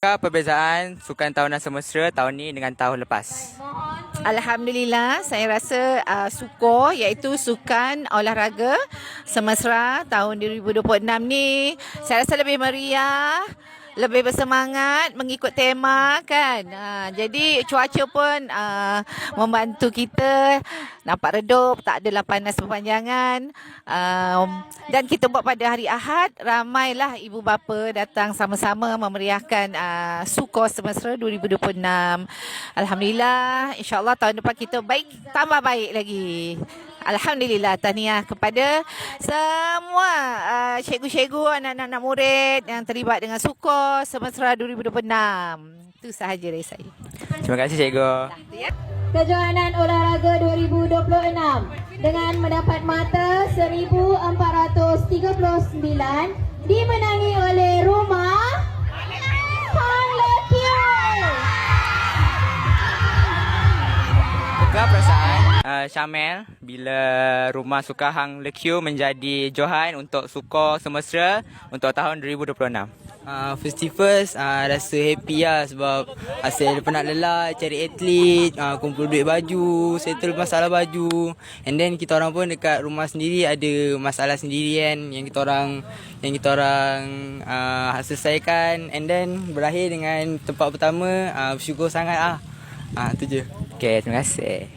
Perbezaan sukan tahunan semester tahun ni dengan tahun lepas? Alhamdulillah, saya rasa SUKO iaitu Sukan Olahraga Semesra tahun 2026 ni saya rasa lebih meriah, lebih bersemangat mengikut tema kan. Jadi cuaca pun membantu kita nampak redup, tak adalah panas berpanjangan. Dan kita buat pada hari Ahad, ramailah ibu bapa datang sama-sama memeriahkan SUKO Semesra 2026. Alhamdulillah, insya-Allah tahun depan kita baik, tambah baik lagi. Alhamdulillah, tahniah kepada semua cikgu-cikgu, anak-anak murid yang terlibat dengan SUKO Semesra 2026. Itu sahaja dari saya. Terima kasih cikgu. Kejohanan Olahraga 2026 dengan mendapat mata 1439 dimenangi oleh Rumah Hang Lekyu. Tukar perasaan Syamel bila Rumah Suka Hang Lekyu menjadi johan untuk SUKO Semesra untuk tahun 2026. First first rasa happy lah sebab asyik penat lelah cari atlet, kumpul duit baju, settle masalah baju. And then kita orang pun dekat rumah sendiri ada masalah sendiri kan yang kita orang selesaikan, and then berakhir dengan tempat pertama. Bersyukur sangat tu je. Okey, terima kasih.